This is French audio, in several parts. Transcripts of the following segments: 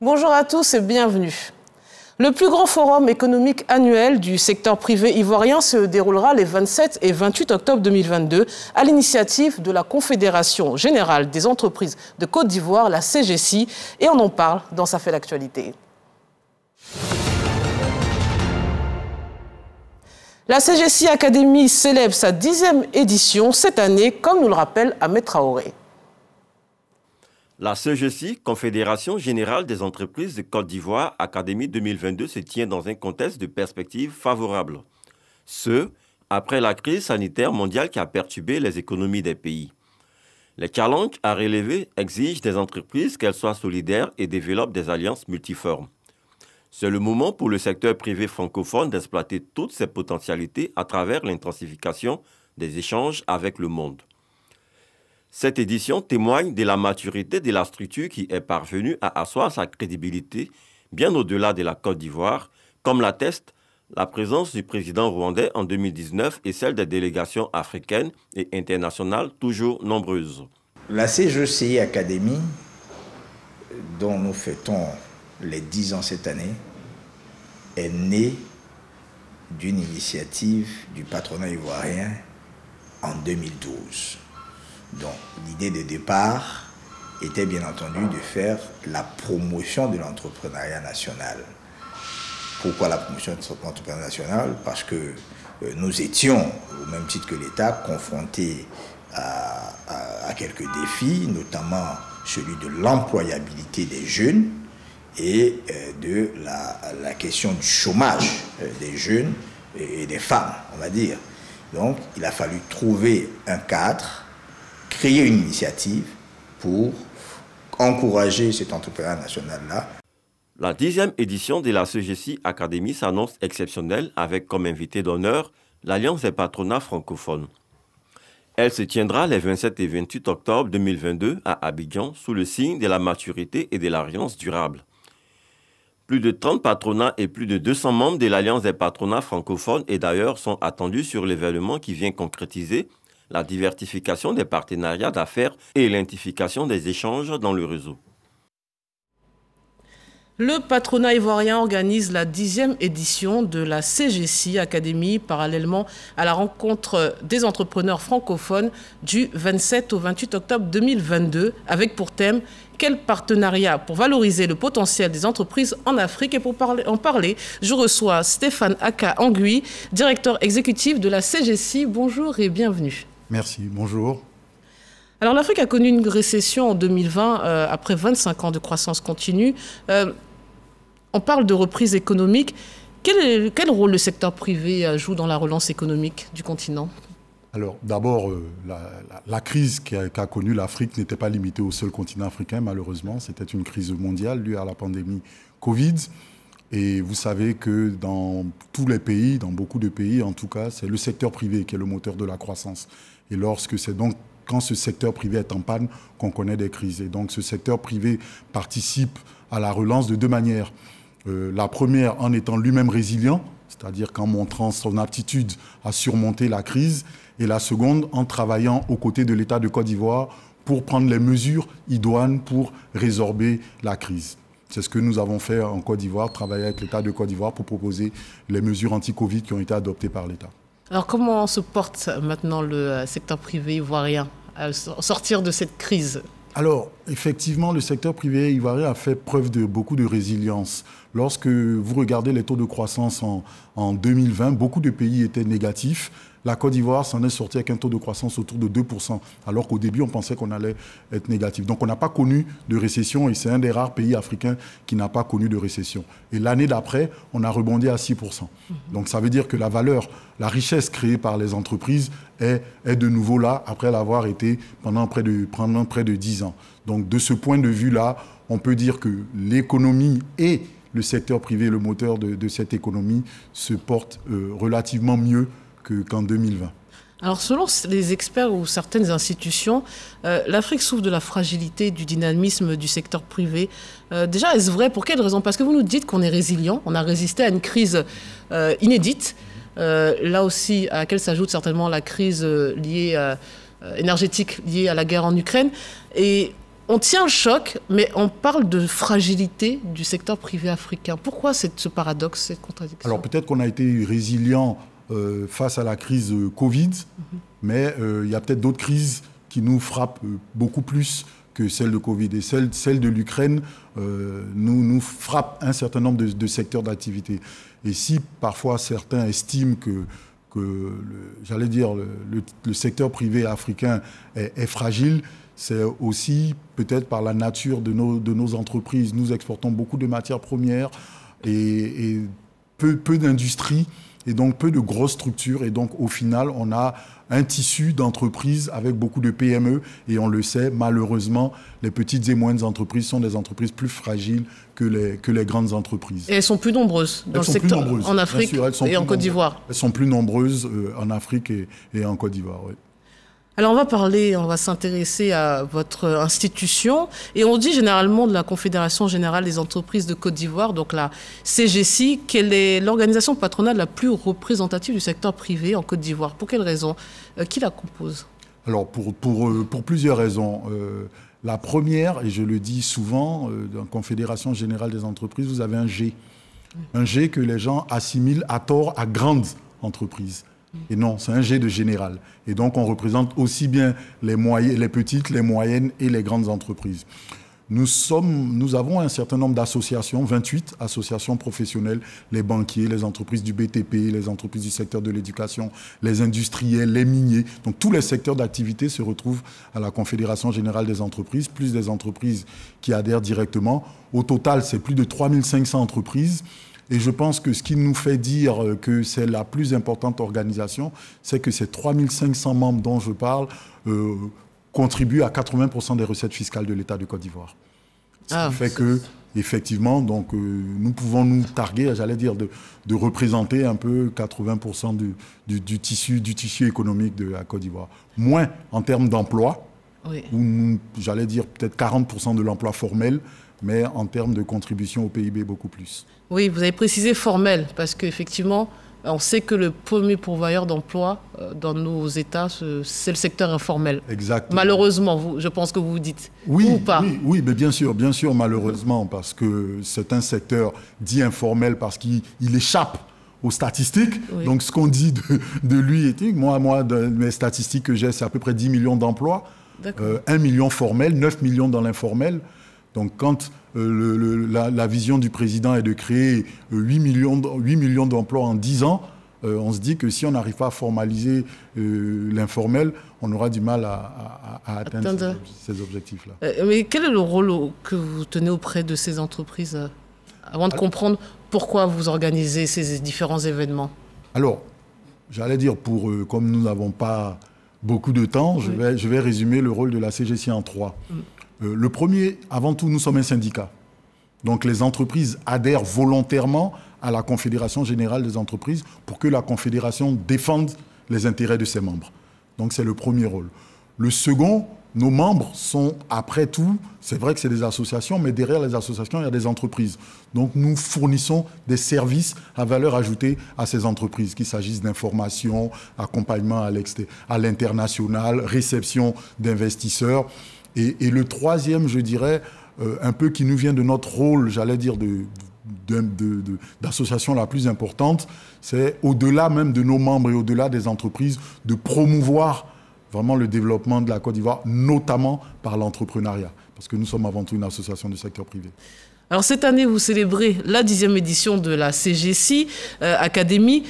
Bonjour à tous et bienvenue. Le plus grand forum économique annuel du secteur privé ivoirien se déroulera les 27 et 28 octobre 2022 à l'initiative de la Confédération générale des entreprises de Côte d'Ivoire, la CGCI, et on en parle dans Ça fait l'actualité. La CGCI Academy célèbre sa 10e édition cette année, comme nous le rappelle Ahmed Traoré. La CGCI, Confédération générale des entreprises de Côte d'Ivoire, Académie 2022, se tient dans un contexte de perspectives favorables. Ce, après la crise sanitaire mondiale qui a perturbé les économies des pays. Les challenges à relever exigent des entreprises qu'elles soient solidaires et développent des alliances multiformes. C'est le moment pour le secteur privé francophone d'exploiter toutes ses potentialités à travers l'intensification des échanges avec le monde. Cette édition témoigne de la maturité de la structure qui est parvenue à asseoir sa crédibilité bien au-delà de la Côte d'Ivoire, comme l'atteste la présence du président rwandais en 2019 et celle des délégations africaines et internationales toujours nombreuses. La CGCI Academy, dont nous fêtons les 10 ans cette année, est née d'une initiative du patronat ivoirien en 2012. Donc l'idée de départ était bien entendu de faire la promotion de l'entrepreneuriat national. Pourquoi la promotion de l'entrepreneuriat national? Parce que nous étions, au même titre que l'État, confrontés à quelques défis, notamment celui de l'employabilité des jeunes et de la question du chômage des jeunes et des femmes, on va dire. Donc il a fallu trouver un cadre, créer une initiative pour encourager cet entrepreneuriat national-là. La 10e édition de la CGCI Academy s'annonce exceptionnelle avec comme invité d'honneur l'Alliance des patronats francophones. Elle se tiendra les 27 et 28 octobre 2022 à Abidjan sous le signe de la maturité et de l'alliance durable. Plus de 30 patronats et plus de 200 membres de l'Alliance des patronats francophones et d'ailleurs sont attendus sur l'événement qui vient concrétiser la diversification des partenariats d'affaires et l'intensification des échanges dans le réseau. Le patronat ivoirien organise la 10e édition de la CGCI Academy parallèlement à la rencontre des entrepreneurs francophones du 27 au 28 octobre 2022 avec pour thème « Quel partenariat pour valoriser le potentiel des entreprises en Afrique ?» Et pour en parler, je reçois Stéphane Aka Angui, directeur exécutif de la CGCI. Bonjour et bienvenue. Merci, bonjour. Alors l'Afrique a connu une récession en 2020 après 25 ans de croissance continue. On parle de reprise économique. Quel rôle le secteur privé joue dans la relance économique du continent? Alors d'abord, la crise qu'a connue l'Afrique n'était pas limitée au seul continent africain, malheureusement. C'était une crise mondiale due à la pandémie Covid. Et vous savez que dans tous les pays, dans beaucoup de pays en tout cas, c'est le secteur privé qui est le moteur de la croissance. Et quand ce secteur privé est en panne, qu'on connaît des crises. Et donc ce secteur privé participe à la relance de deux manières. La première en étant lui-même résilient, c'est-à-dire qu'en montrant son aptitude à surmonter la crise. Et la seconde en travaillant aux côtés de l'État de Côte d'Ivoire pour prendre les mesures idoines pour résorber la crise. C'est ce que nous avons fait en Côte d'Ivoire, travailler avec l'État de Côte d'Ivoire pour proposer les mesures anti-Covid qui ont été adoptées par l'État. Alors comment se porte maintenant le secteur privé ivoirien à sortir de cette crise? Alors, effectivement, le secteur privé ivoirien a fait preuve de beaucoup de résilience. Lorsque vous regardez les taux de croissance en 2020, beaucoup de pays étaient négatifs. La Côte d'Ivoire s'en est sortie avec un taux de croissance autour de 2%, alors qu'au début, on pensait qu'on allait être négatif. Donc, on n'a pas connu de récession et c'est un des rares pays africains qui n'a pas connu de récession. Et l'année d'après, on a rebondi à 6%. Donc, ça veut dire que la valeur, la richesse créée par les entreprises est de nouveau là, après l'avoir été pendant près de 10 ans. Donc, de ce point de vue-là, on peut dire que l'économie et le secteur privé, le moteur de cette économie, se portent relativement mieux qu'en 2020. Alors, selon les experts ou certaines institutions, l'Afrique souffre de la fragilité du dynamisme du secteur privé. Déjà, est-ce vrai? Pour quelles raisons? Parce que vous nous dites qu'on est résilient, on a résisté à une crise inédite. Là aussi, à laquelle s'ajoute certainement la crise énergétique liée à la guerre en Ukraine. Et On tient le choc, mais on parle de fragilité du secteur privé africain. Pourquoi ce paradoxe, cette contradiction? Alors peut-être qu'on a été résilient face à la crise Covid, mais il y a peut-être d'autres crises qui nous frappent beaucoup plus que celle de Covid. Et celle de l'Ukraine nous frappe un certain nombre de secteurs d'activité. Et si parfois certains estiment que j'allais dire, le secteur privé africain est fragile, c'est aussi peut-être par la nature de nos entreprises. Nous exportons beaucoup de matières premières et peu d'industries et donc peu de grosses structures. Et donc au final, on a un tissu d'entreprises avec beaucoup de PME. Et on le sait, malheureusement, les petites et moyennes entreprises sont des entreprises plus fragiles que les grandes entreprises. Et elles sont plus nombreuses dans le secteur en Afrique et en Côte d'Ivoire. Elles sont plus nombreuses en Afrique et en Côte d'Ivoire, oui. Alors on va s'intéresser à votre institution et on dit généralement de la Confédération Générale des Entreprises de Côte d'Ivoire, donc la CGC, qu'elle est l'organisation patronale la plus représentative du secteur privé en Côte d'Ivoire. Pour quelles raisons? Qui la compose? Alors pour plusieurs raisons. La première, et je le dis souvent, dans la Confédération Générale des Entreprises, vous avez un G. Un G que les gens assimilent à tort à grandes entreprises. Et non, c'est un G de général. Et donc, on représente aussi bien les petites, les moyennes et les grandes entreprises. Nous avons un certain nombre d'associations, 28 associations professionnelles, les banquiers, les entreprises du BTP, les entreprises du secteur de l'éducation, les industriels, les miniers. Donc, tous les secteurs d'activité se retrouvent à la Confédération Générale des Entreprises, plus des entreprises qui adhèrent directement. Au total, c'est plus de 3500 entreprises. Et je pense que ce qui nous fait dire que c'est la plus importante organisation, c'est que ces 3500 membres dont je parle contribuent à 80% des recettes fiscales de l'État de Côte d'Ivoire. Ce qui fait que, effectivement, donc, nous pouvons nous targuer, j'allais dire, de représenter un peu 80% du tissu économique de la Côte d'Ivoire. Moins en termes d'emploi, oui. Où j'allais dire peut-être 40% de l'emploi formel, mais en termes de contribution au PIB, beaucoup plus. Oui, vous avez précisé formel, parce qu'effectivement, on sait que le premier pourvoyeur d'emploi dans nos États, c'est le secteur informel. Exactement. Malheureusement, je pense que vous dites. Oui, ou pas. Oui, mais bien sûr, malheureusement, parce que c'est un secteur dit informel, parce qu'il échappe aux statistiques. Oui. Donc, ce qu'on dit de lui est... Moi, de mes statistiques que j'ai, c'est à peu près 10 millions d'emplois. 1 million formel, 9 millions dans l'informel. Donc, quand la vision du président est de créer 8 millions d'emplois en 10 ans, on se dit que si on n'arrive pas à formaliser l'informel, on aura du mal à atteindre ces objectifs-là. Mais quel est le rôle que vous tenez auprès de ces entreprises avant de comprendre pourquoi vous organisez ces différents événements? Alors, j'allais dire, comme nous n'avons pas beaucoup de temps, je vais résumer le rôle de la CGC en 3. Le premier, avant tout, nous sommes un syndicat. Donc les entreprises adhèrent volontairement à la Confédération Générale des Entreprises pour que la Confédération défende les intérêts de ses membres. Donc c'est le premier rôle. Le second, nos membres sont, après tout, c'est vrai que c'est des associations, mais derrière les associations, il y a des entreprises. Donc nous fournissons des services à valeur ajoutée à ces entreprises, qu'il s'agisse d'information, accompagnement à l'international, réception d'investisseurs. Et le troisième, je dirais, un peu qui nous vient de notre rôle, j'allais dire, d'association la plus importante, c'est au-delà même de nos membres et au-delà des entreprises, de promouvoir vraiment le développement de la Côte d'Ivoire, notamment par l'entrepreneuriat, parce que nous sommes avant tout une association du secteur privé. Alors cette année, vous célébrez la 10e édition de la CGC Academy.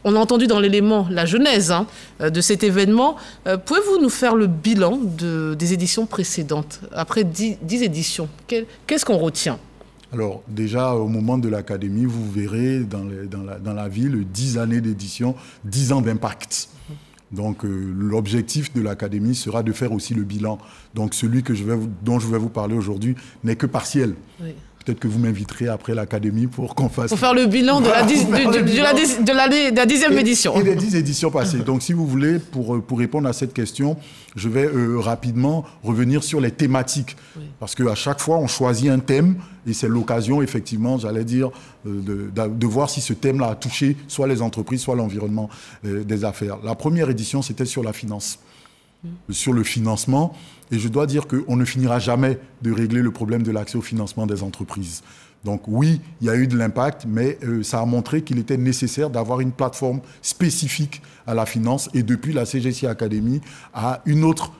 On a entendu dans l'élément la genèse de cet événement. Pouvez-vous nous faire le bilan des éditions précédentes? Après 10 éditions, qu'est-ce qu'on retient? Alors déjà, au moment de l'Académie, vous verrez dans la ville 10 années d'édition, 10 ans d'impact. Donc l'objectif de l'Académie sera de faire aussi le bilan. Donc celui dont je vais vous parler aujourd'hui n'est que partiel. Oui. Peut-être que vous m'inviterez après l'Académie pour qu'on fasse... Pour faire le bilan de la 10e édition. Et des 10 éditions passées. Donc, si vous voulez, pour répondre à cette question, je vais rapidement revenir sur les thématiques. Oui. Parce qu'à chaque fois, on choisit un thème et c'est l'occasion, effectivement, j'allais dire, de voir si ce thème-là a touché soit les entreprises, soit l'environnement des affaires. La première édition, c'était sur la finance. sur le financement. Et je dois dire qu'on ne finira jamais de régler le problème de l'accès au financement des entreprises. Donc oui, il y a eu de l'impact, mais ça a montré qu'il était nécessaire d'avoir une plateforme spécifique à la finance. Et depuis, la CGC Academy a un autre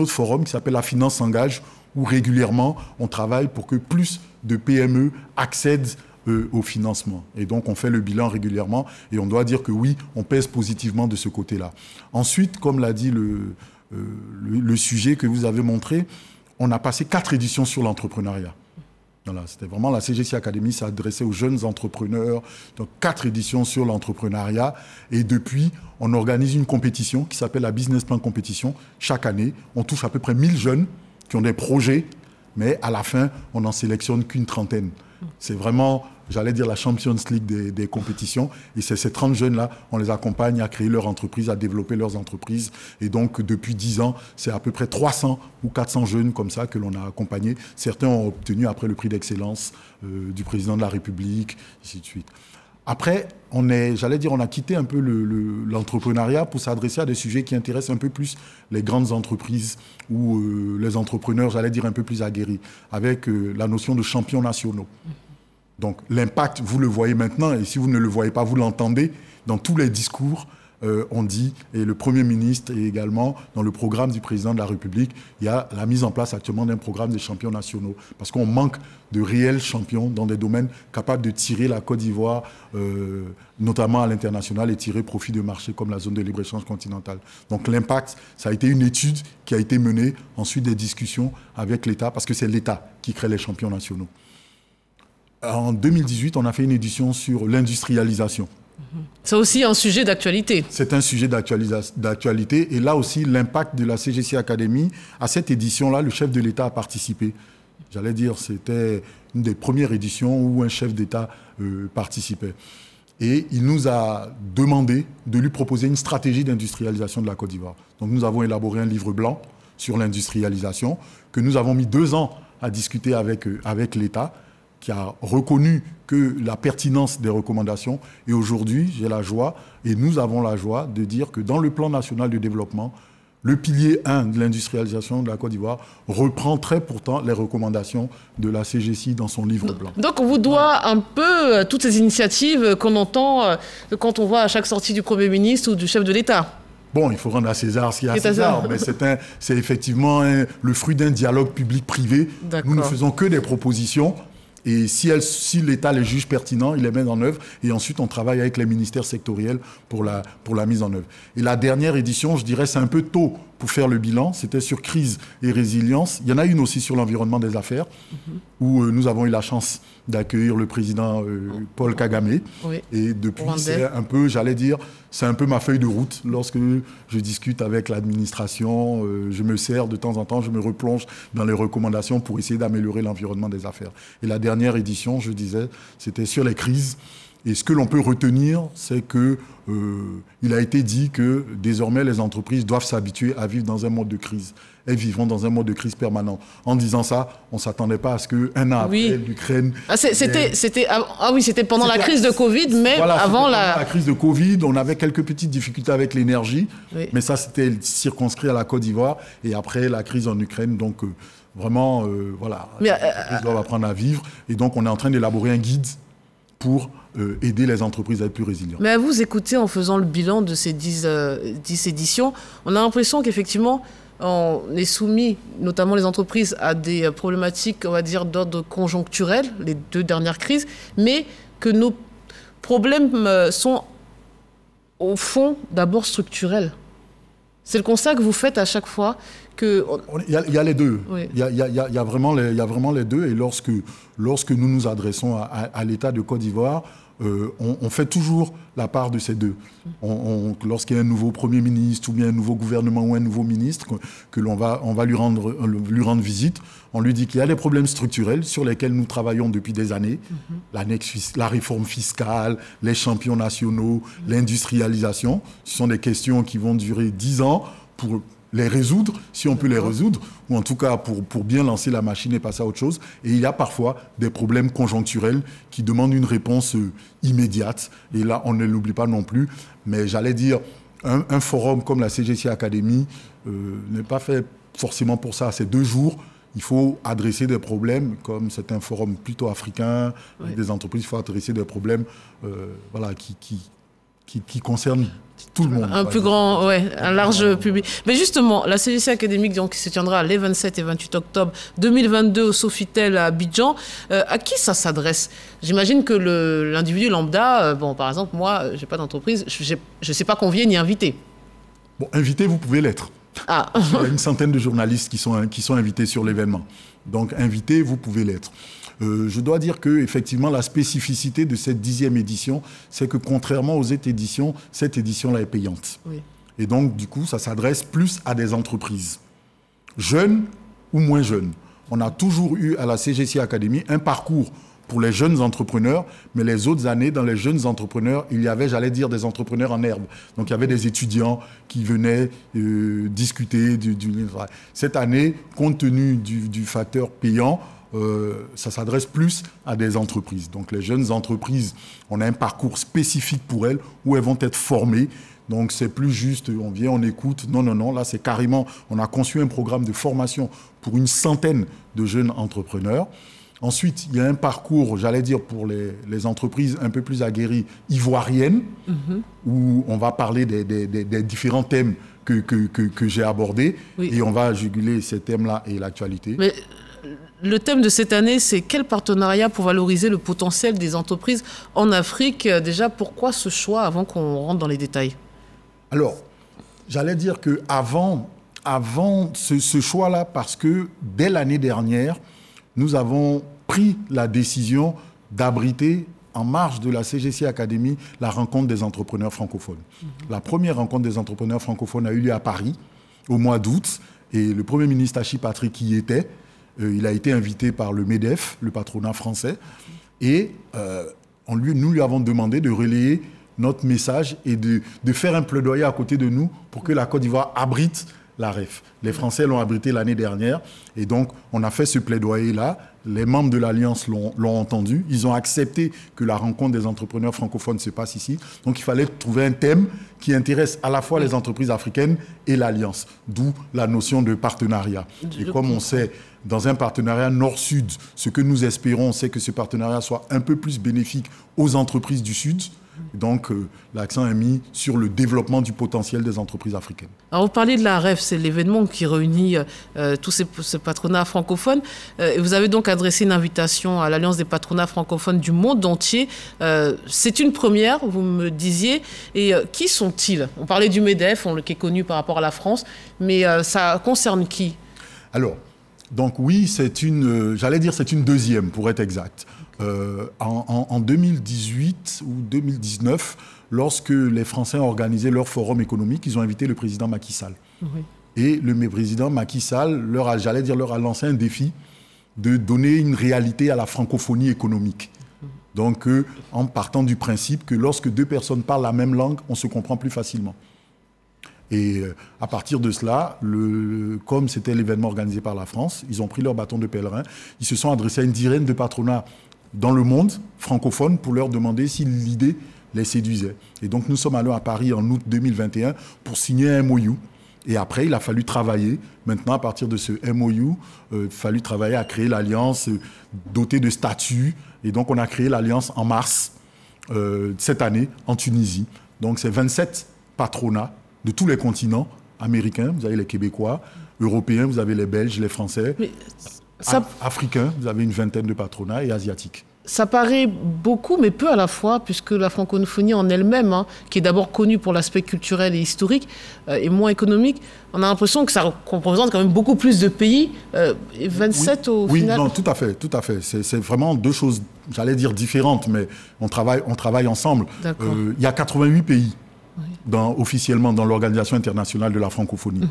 forum qui s'appelle La Finance s'engage, où régulièrement, on travaille pour que plus de PME accèdent au financement. Et donc, on fait le bilan régulièrement. Et on doit dire que oui, on pèse positivement de ce côté-là. Ensuite, comme l'a dit le sujet que vous avez montré, on a passé 4 éditions sur l'entrepreneuriat. Voilà, c'était vraiment la CGC Academy s'adressait aux jeunes entrepreneurs. Donc 4 éditions sur l'entrepreneuriat. Et depuis, on organise une compétition qui s'appelle la Business Plan Compétition. Chaque année, on touche à peu près 1000 jeunes qui ont des projets, mais à la fin, on n'en sélectionne qu'une trentaine. C'est vraiment, j'allais dire, la Champions League des compétitions. Et c'est ces 30 jeunes-là, on les accompagne à créer leur entreprise, à développer leurs entreprises. Et donc, depuis 10 ans, c'est à peu près 300 ou 400 jeunes comme ça que l'on a accompagnés. Certains ont obtenu après le prix d'excellence du président de la République, ainsi de suite. Après, on a quitté un peu l'entrepreneuriat pour s'adresser à des sujets qui intéressent un peu plus les grandes entreprises ou les entrepreneurs, j'allais dire un peu plus aguerris, avec la notion de champions nationaux. Donc l'impact, vous le voyez maintenant, et si vous ne le voyez pas, vous l'entendez dans tous les discours. On dit, et le Premier ministre et également dans le programme du président de la République, il y a la mise en place actuellement d'un programme des champions nationaux. Parce qu'on manque de réels champions dans des domaines capables de tirer la Côte d'Ivoire, notamment à l'international, et tirer profit de marché comme la zone de libre-échange continentale. Donc l'impact, ça a été une étude qui a été menée, ensuite des discussions avec l'État, parce que c'est l'État qui crée les champions nationaux. En 2018, on a fait une édition sur l'industrialisation. C'est aussi un sujet d'actualité. C'est un sujet d'actualité. Et là aussi, l'impact de la CGC Academy, à cette édition-là, le chef de l'État a participé. J'allais dire, c'était une des premières éditions où un chef d'État participait. Et il nous a demandé de lui proposer une stratégie d'industrialisation de la Côte d'Ivoire. Donc nous avons élaboré un livre blanc sur l'industrialisation que nous avons mis 2 ans à discuter avec l'État, qui a reconnu que la pertinence des recommandations. Et aujourd'hui, j'ai la joie, et nous avons la joie de dire que dans le plan national de développement, le pilier 1 de l'industrialisation de la Côte d'Ivoire reprend très pourtant les recommandations de la CGC dans son livre blanc. Donc on vous doit un peu toutes ces initiatives qu'on entend quand on voit à chaque sortie du Premier ministre ou du chef de l'État. Bon, il faut rendre à César ce qu'il y a à César, mais c'est effectivement le fruit d'un dialogue public-privé. Nous ne faisons que des propositions. Et si l'État les juge pertinents, il les met en œuvre. Et ensuite, on travaille avec les ministères sectoriels pour la mise en œuvre. Et la dernière édition, je dirais, c'est un peu tôt pour faire le bilan. C'était sur crise et résilience. Il y en a une aussi sur l'environnement des affaires, où nous avons eu la chance d'accueillir le président Paul Kagame. Oui. Et depuis, c'est un peu, j'allais dire, c'est un peu ma feuille de route. Lorsque je discute avec l'administration, je me sers de temps en temps, je me replonge dans les recommandations pour essayer d'améliorer l'environnement des affaires. Et la dernière édition, je disais, c'était sur les crises. Et ce que l'on peut retenir, c'est qu'il a été dit que désormais les entreprises doivent s'habituer à vivre dans un mode de crise. Elles vivront dans un mode de crise permanent. En disant ça, on ne s'attendait pas à ce qu'un an après, l'Ukraine... C'était pendant la crise de Covid, mais voilà, avant la crise de Covid, on avait quelques petites difficultés avec l'énergie, mais ça, c'était circonscrit à la Côte d'Ivoire. Et après, la crise en Ukraine, donc... Vraiment, voilà, les entreprises doivent apprendre à vivre. Et donc, on est en train d'élaborer un guide pour aider les entreprises à être plus résilientes. Mais à vous écouter en faisant le bilan de ces 10 éditions, on a l'impression qu'effectivement, on est soumis, notamment les entreprises, à des problématiques, on va dire, d'ordre conjoncturel, les 2 dernières crises, mais que nos problèmes sont, au fond, d'abord structurels. C'est le constat que vous faites à chaque fois que... Il y a les deux. Oui. Il y a vraiment les deux. Et lorsque nous nous adressons à l'État de Côte d'Ivoire, on fait toujours la part de ces deux. Lorsqu'il y a un nouveau Premier ministre ou bien un nouveau gouvernement ou un nouveau ministre, on va lui rendre visite, on lui dit qu'il y a des problèmes structurels sur lesquels nous travaillons depuis des années, la réforme fiscale, les champions nationaux, l'industrialisation. Ce sont des questions qui vont durer 10 ans pour les résoudre, si on peut les résoudre, ou en tout cas pour bien lancer la machine et passer à autre chose. Et il y a parfois des problèmes conjoncturels qui demandent une réponse immédiate. Et là, on ne l'oublie pas non plus. Mais j'allais dire, un forum comme la CGC Academy n'est pas fait forcément pour ça. C'est 2 jours. Il faut adresser des problèmes, comme c'est un forum plutôt africain, des entreprises, il faut adresser des problèmes qui concernent tout le monde. Un plus grand, un large public. Mais justement, la CGC académique donc, qui se tiendra les 27 et 28 octobre 2022 au Sofitel à Abidjan, à qui ça s'adresse? J'imagine que l'individu lambda, par exemple, moi, je n'ai pas d'entreprise, je ne sais pas convier ni inviter. Bon, invité, vous pouvez l'être. Ah. Il y a une centaine de journalistes qui sont invités sur l'événement. Donc, invité, vous pouvez l'être. Je dois dire que effectivement, la spécificité de cette 10e édition, c'est que contrairement aux autres éditions, cette édition-là est payante. Oui. Et donc, du coup, ça s'adresse plus à des entreprises, jeunes ou moins jeunes. On a toujours eu à la CGC Academy un parcours pour les jeunes entrepreneurs, mais les autres années, dans les jeunes entrepreneurs, il y avait, j'allais dire, des entrepreneurs en herbe. Donc, il y avait des étudiants qui venaient discuter du travail. Cette année, compte tenu du facteur payant, ça s'adresse plus à des entreprises. Donc, les jeunes entreprises, on a un parcours spécifique pour elles où elles vont être formées. Donc, c'est plus juste, on vient, on écoute. Non. Là, c'est carrément, on a conçu un programme de formation pour une centaine de jeunes entrepreneurs. Ensuite, il y a un parcours, j'allais dire, pour les entreprises un peu plus aguerries, ivoiriennes, où on va parler des différents thèmes que j'ai abordés. Oui. Et on va juguler ces thèmes-là et l'actualité. Mais le thème de cette année, c'est quel partenariat pour valoriser le potentiel des entreprises en Afrique? Déjà, pourquoi ce choix avant qu'on rentre dans les détails? Alors, j'allais dire qu'avant ce choix-là, parce que dès l'année dernière, nous avons pris la décision d'abriter en marge de la CGC Academy la rencontre des entrepreneurs francophones. La première rencontre des entrepreneurs francophones a eu lieu à Paris au mois d'août et le Premier ministre Hachi Patrick y était. Il a été invité par le MEDEF, le patronat français, et nous lui avons demandé de relayer notre message et de faire un plaidoyer à côté de nous pour que la Côte d'Ivoire abrite la REF. Les Français l'ont abrité l'année dernière et donc on a fait ce plaidoyer-là. Les membres de l'Alliance l'ont entendu. Ils ont accepté que la rencontre des entrepreneurs francophones se passe ici. Donc il fallait trouver un thème qui intéresse à la fois les entreprises africaines et l'Alliance, d'où la notion de partenariat. Et comme on sait, dans un partenariat nord-sud, ce que nous espérons, c'est que ce partenariat soit un peu plus bénéfique aux entreprises du Sud. Donc, l'accent est mis sur le développement du potentiel des entreprises africaines. Alors, vous parlez de la REF, c'est l'événement qui réunit tous ces patronats francophones. Et vous avez donc adressé une invitation à l'Alliance des patronats francophones du monde entier. C'est une première, vous me disiez. Et qui sont-ils? On parlait du MEDEF, qui est connu par rapport à la France, mais ça concerne qui? Alors, donc oui, c'est une deuxième, pour être exact. En 2018 ou 2019, lorsque les Français ont organisé leur forum économique, ils ont invité le président Macky Sall. Oui. Et le président Macky Sall leur a lancé un défi de donner une réalité à la francophonie économique. Donc, en partant du principe que lorsque 2 personnes parlent la même langue, on se comprend plus facilement. Et à partir de cela, comme c'était l'événement organisé par la France, ils ont pris leur bâton de pèlerin, ils se sont adressés à une dizaine de patronats dans le monde francophone pour leur demander si l'idée les séduisait. Et donc nous sommes allés à Paris en août 2021 pour signer un MOU. Et après, il a fallu travailler. Maintenant, à partir de ce MOU, il a fallu travailler à créer l'alliance dotée de statuts. Et donc on a créé l'alliance en mars cette année en Tunisie. Donc c'est 27 patronats de tous les continents américains. Vous avez les Québécois, européens, vous avez les Belges, les Français. Africains, vous avez une vingtaine de patronats et asiatiques. Ça paraît beaucoup, mais peu à la fois, puisque la francophonie en elle-même, qui est d'abord connue pour l'aspect culturel et historique, et moins économique, on a l'impression que ça représente quand même beaucoup plus de pays, 27 au final. Oui, tout à fait. C'est vraiment 2 choses, j'allais dire différentes, mais on travaille ensemble. Il y a 88 pays. Officiellement dans l'Organisation internationale de la francophonie.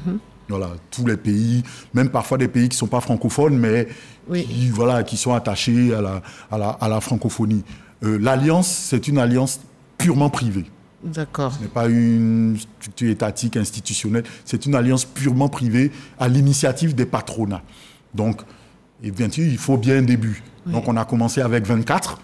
Voilà, tous les pays, même parfois des pays qui ne sont pas francophones, mais qui sont attachés à la francophonie. L'Alliance, c'est une alliance purement privée. D'accord. Ce n'est pas une structure étatique, institutionnelle. C'est une alliance purement privée à l'initiative des patronats. Donc, et bien sûr, il faut bien un début. Donc, on a commencé avec 24.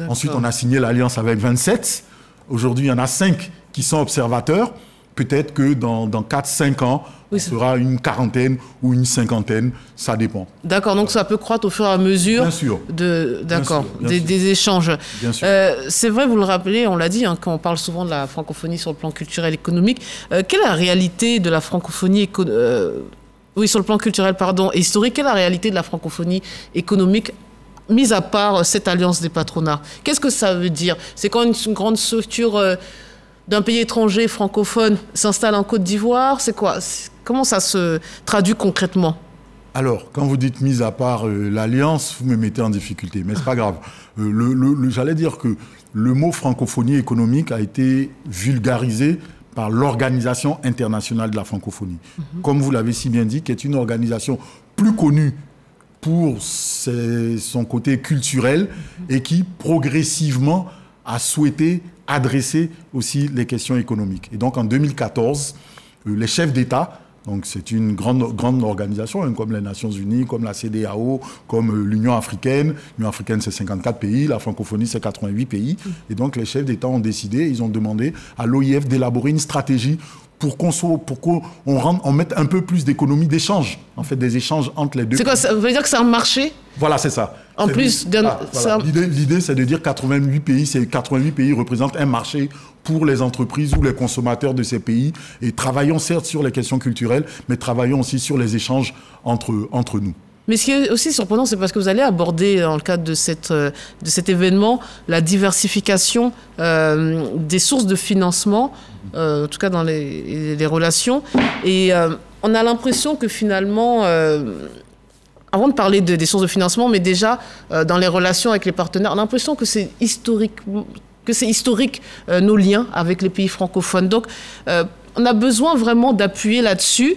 Ensuite, on a signé l'alliance avec 27. Aujourd'hui, il y en a 5 qui sont observateurs peut-être que dans 4-5 ans, on sera une quarantaine ou une cinquantaine, ça dépend. D'accord, donc ça peut croître au fur et à mesure des échanges. Bien sûr. C'est vrai, vous le rappelez, on l'a dit, quand on parle souvent de la francophonie sur le plan culturel et économique, quelle est la réalité de la francophonie sur le plan culturel, et historique, quelle est la réalité de la francophonie économique, mis à part cette alliance des patronats? Qu'est-ce que ça veut dire? C'est quand une grande structure d'un pays étranger francophone s'installe en Côte d'Ivoire, c'est quoi? Comment ça se traduit concrètement? Alors, quand vous dites mis à part l'alliance, vous me mettez en difficulté, mais c'est pas grave. J'allais dire que le mot francophonie économique a été vulgarisé par l'Organisation internationale de la francophonie. Comme vous l'avez si bien dit, qui est une organisation plus connue pour son côté culturel et qui progressivement a souhaité adresser aussi les questions économiques. Et donc en 2014, les chefs d'État, donc c'est une grande organisation, comme les Nations Unies, comme la CEDEAO, comme l'Union africaine. L'Union africaine, c'est 54 pays, la francophonie, c'est 88 pays. Et donc les chefs d'État ont décidé, ils ont demandé à l'OIF d'élaborer une stratégie pour qu'on mette un peu plus d'économie d'échange, en fait, des échanges entre les deux. C'est quoi, ça veut dire que c'est un marché? Voilà, c'est ça. En plus, l'idée, c'est de dire 88 pays représentent un marché pour les entreprises ou les consommateurs de ces pays. Et travaillons certes sur les questions culturelles, mais travaillons aussi sur les échanges entre nous. Mais ce qui est aussi surprenant, c'est parce que vous allez aborder, dans le cadre de cet événement, la diversification des sources de financement, en tout cas dans les relations. Et on a l'impression que finalement, avant de parler des sources de financement, mais déjà dans les relations avec les partenaires, on a l'impression que c'est historique nos liens avec les pays francophones. Donc, on a besoin vraiment d'appuyer là-dessus,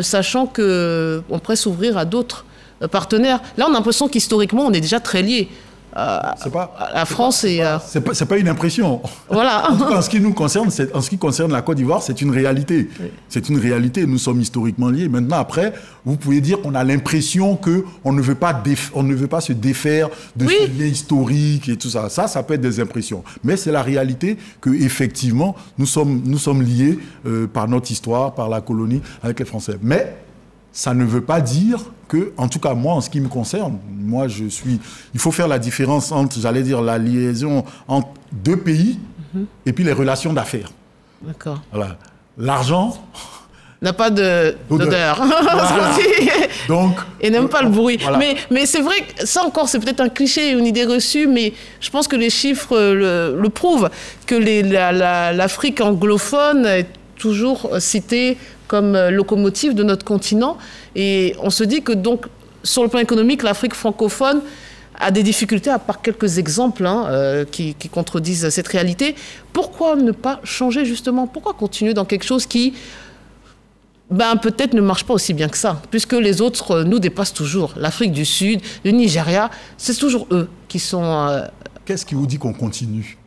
sachant qu'on pourrait s'ouvrir à d'autres partenaires. Là, on a l'impression qu'historiquement, on est déjà très liés. La France et... C'est pas une impression. Voilà. En tout cas, en ce qui nous concerne, en ce qui concerne la Côte d'Ivoire, c'est une réalité. Oui. C'est une réalité. Nous sommes historiquement liés. Maintenant, après, vous pouvez dire qu'on a l'impression qu'on ne veut pas se défaire de ce lien historique et tout ça. Ça peut être des impressions. Mais c'est la réalité qu'effectivement, nous sommes liés par notre histoire, par la colonie avec les Français. Mais ça ne veut pas dire que, en tout cas moi, en ce qui me concerne, il faut faire la différence entre, j'allais dire, la liaison entre deux pays et puis les relations d'affaires. D'accord. Voilà. L'argent n'a pas d'odeur. Voilà. Donc, et n'aime pas le bruit. Voilà. Mais c'est vrai que ça encore, c'est peut-être un cliché, une idée reçue, mais je pense que les chiffres le prouvent, que l'Afrique anglophone est toujours citée comme locomotive de notre continent. Et on se dit que donc, sur le plan économique, l'Afrique francophone a des difficultés, à part quelques exemples qui contredisent cette réalité. Pourquoi ne pas changer justement? Pourquoi continuer dans quelque chose qui peut-être ne marche pas aussi bien que ça, puisque les autres nous dépassent toujours. L'Afrique du Sud, le Nigeria, c'est toujours eux qui sont... Qu'est-ce qui vous dit qu'on continue?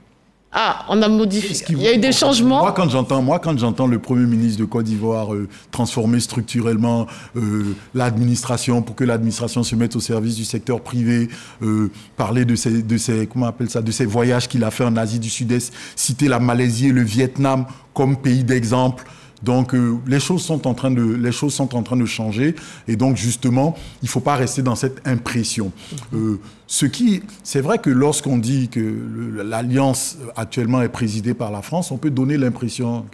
On a modifié. Il y a eu des changements. Moi, quand j'entends le Premier ministre de Côte d'Ivoire transformer structurellement l'administration pour que l'administration se mette au service du secteur privé, parler de ces voyages qu'il a fait en Asie du Sud-Est, citer la Malaisie et le Vietnam comme pays d'exemple. Donc les choses sont en train de changer et donc justement il faut pas rester dans cette impression. C'est vrai que lorsqu'on dit que l'alliance actuellement est présidée par la France, on peut donner l'impression.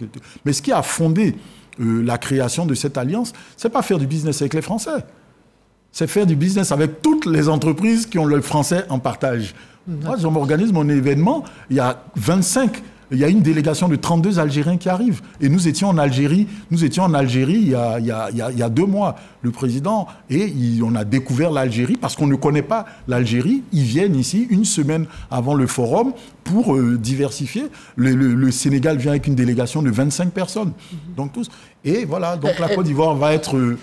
Mais ce qui a fondé la création de cette alliance, c'est pas faire du business avec les Français, c'est faire du business avec toutes les entreprises qui ont le français en partage. Moi, je m'organise mon événement, il y a une délégation de 32 Algériens qui arrivent. Et nous étions en Algérie il y a 2 mois. Le président, on a découvert l'Algérie parce qu'on ne connaît pas l'Algérie. Ils viennent ici une semaine avant le forum pour diversifier. Le Sénégal vient avec une délégation de 25 personnes. Donc tous. Et voilà, donc la Côte d'Ivoire va être,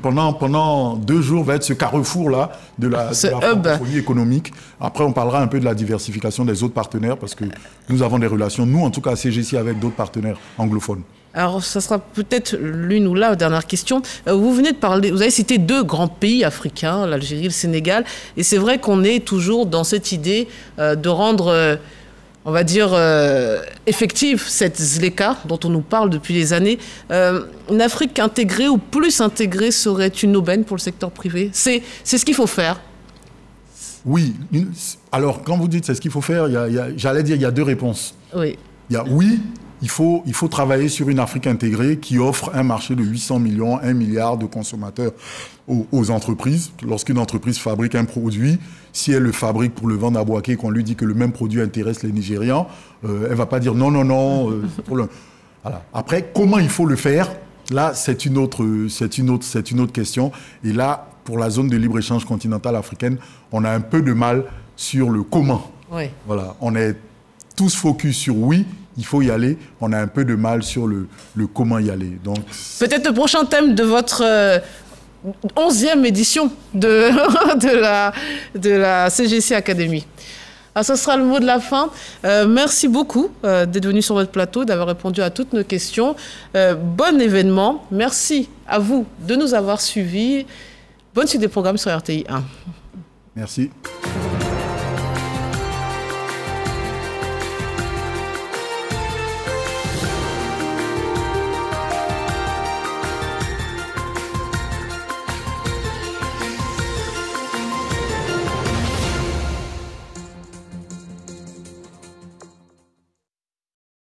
pendant 2 jours, va être ce carrefour-là de la francophonie économique. Après, on parlera un peu de la diversification des autres partenaires parce que nous avons des relations, nous en tout cas à CGC, avec d'autres partenaires anglophones. Alors, ça sera peut-être l'une ou la dernière question. Vous venez de parler, vous avez cité 2 grands pays africains, l'Algérie et le Sénégal, et c'est vrai qu'on est toujours dans cette idée de rendre... on va dire, effective, cette ZLECA dont on nous parle depuis des années, une Afrique intégrée ou plus intégrée serait une aubaine pour le secteur privé? C'est ce qu'il faut faire? Oui. Alors, quand vous dites c'est ce qu'il faut faire, j'allais dire il y a deux réponses. Oui. Il y a oui, il faut travailler sur une Afrique intégrée qui offre un marché de 800 millions, 1 milliard de consommateurs aux entreprises. Lorsqu'une entreprise fabrique un produit, si elle le fabrique pour le vendre à Bouaké, qu'on lui dit que le même produit intéresse les Nigérians, elle ne va pas dire non. Voilà. Après, comment il faut le faire? Là, c'est une autre question. Et là, pour la zone de libre-échange continentale africaine, on a un peu de mal sur le comment. Oui. Voilà. On est tous focus sur oui, il faut y aller. On a un peu de mal sur le comment y aller. Donc, peut-être le prochain thème de votre 11e édition de la CGC Academy. Alors, ce sera le mot de la fin. Merci beaucoup d'être venu sur votre plateau, d'avoir répondu à toutes nos questions. Bon événement. Merci à vous de nous avoir suivis. Bonne suite des programmes sur RTI 1. Merci.